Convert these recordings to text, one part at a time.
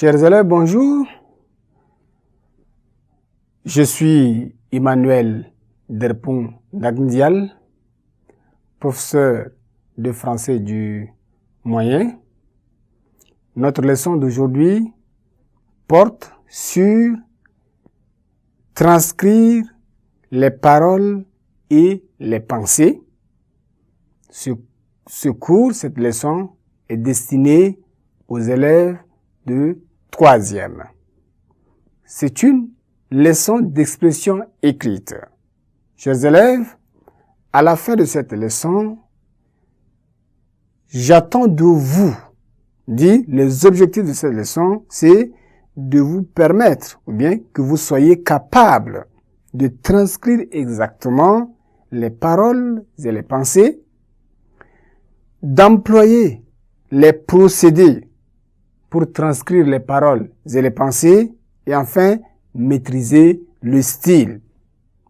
Chers élèves, bonjour. Je suis Emmanuel Derpon Nagdial, professeur de français du moyen. Notre leçon d'aujourd'hui porte sur transcrire les paroles et les pensées. Ce cours, cette leçon, est destinée aux élèves de 3e. C'est une leçon d'expression écrite. Chers élèves, à la fin de cette leçon, j'attends de vous, les objectifs de cette leçon, c'est de vous permettre, ou bien que vous soyez capable de transcrire exactement les paroles et les pensées, d'employer les procédés pour transcrire les paroles et les pensées, et enfin, maîtriser le style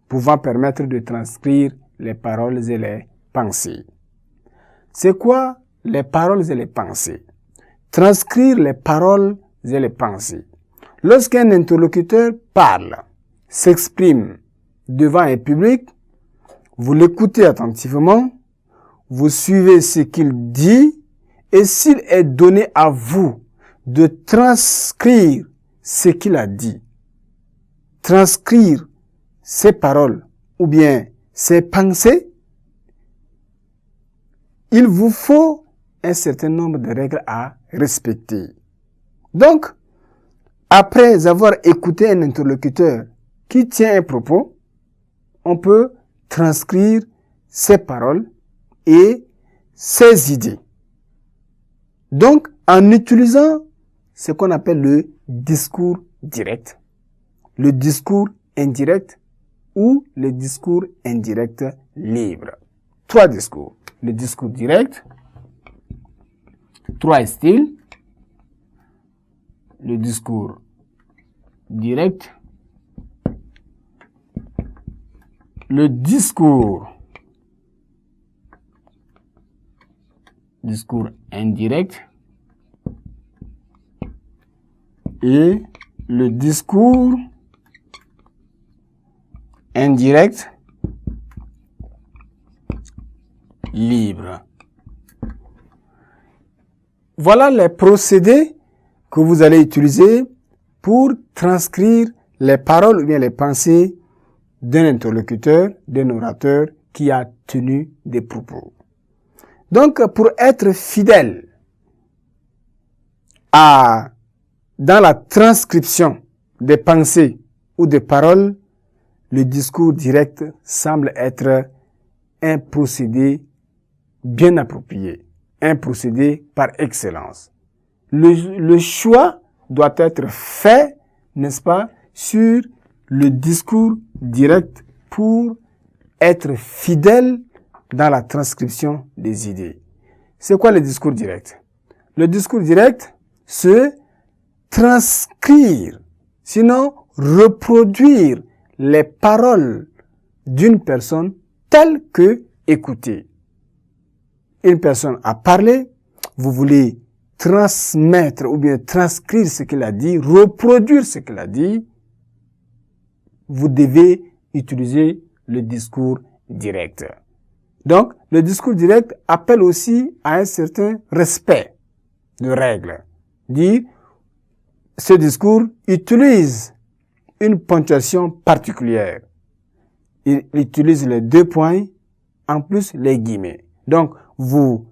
pouvant permettre de transcrire les paroles et les pensées. C'est quoi les paroles et les pensées? Transcrire les paroles et les pensées. Lorsqu'un interlocuteur parle, s'exprime devant un public, vous l'écoutez attentivement, vous suivez ce qu'il dit, et s'il est donné à vous de transcrire ce qu'il a dit, transcrire ses paroles ou bien ses pensées, il vous faut un certain nombre de règles à respecter. Donc, après avoir écouté un interlocuteur qui tient un propos, on peut transcrire ses paroles et ses idées. Donc, en utilisant ce qu'on appelle le discours direct, le discours indirect ou le discours indirect libre. 3 discours. Le discours direct, 3 styles. Le discours direct, le discours indirect et le discours indirect libre. Voilà les procédés que vous allez utiliser pour transcrire les paroles ou bien les pensées d'un interlocuteur, d'un orateur qui a tenu des propos. Donc, pour être fidèle dans la transcription des pensées ou des paroles, le discours direct semble être un procédé bien approprié, un procédé par excellence. Le choix doit être fait, n'est-ce pas, sur le discours direct pour être fidèle dans la transcription des idées. C'est quoi le discours direct? Le discours direct, c'est transcrire, sinon reproduire les paroles d'une personne telles que écoutées. Une personne a parlé, vous voulez transmettre ou bien transcrire ce qu'elle a dit, reproduire ce qu'elle a dit, vous devez utiliser le discours direct. Donc, le discours direct appelle aussi à un certain respect de règles. Ce discours utilise une ponctuation particulière. Il utilise les 2 points, en plus les guillemets. Donc, vous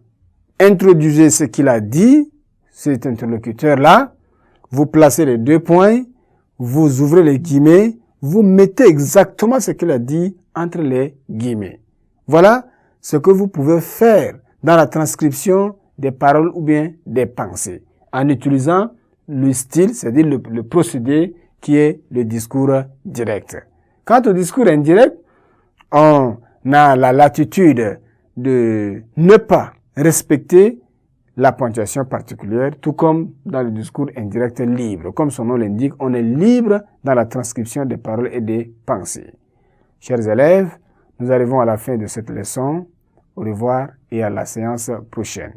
introduisez ce qu'il a dit, cet interlocuteur-là, vous placez les 2 points, vous ouvrez les guillemets, vous mettez exactement ce qu'il a dit entre les guillemets. Voilà ce que vous pouvez faire dans la transcription des paroles ou bien des pensées, en utilisant le style, c'est-à-dire le procédé qui est le discours direct. Quant au discours indirect, on a la latitude de ne pas respecter la ponctuation particulière, tout comme dans le discours indirect libre. Comme son nom l'indique, on est libre dans la transcription des paroles et des pensées. Chers élèves, nous arrivons à la fin de cette leçon. Au revoir et à la séance prochaine.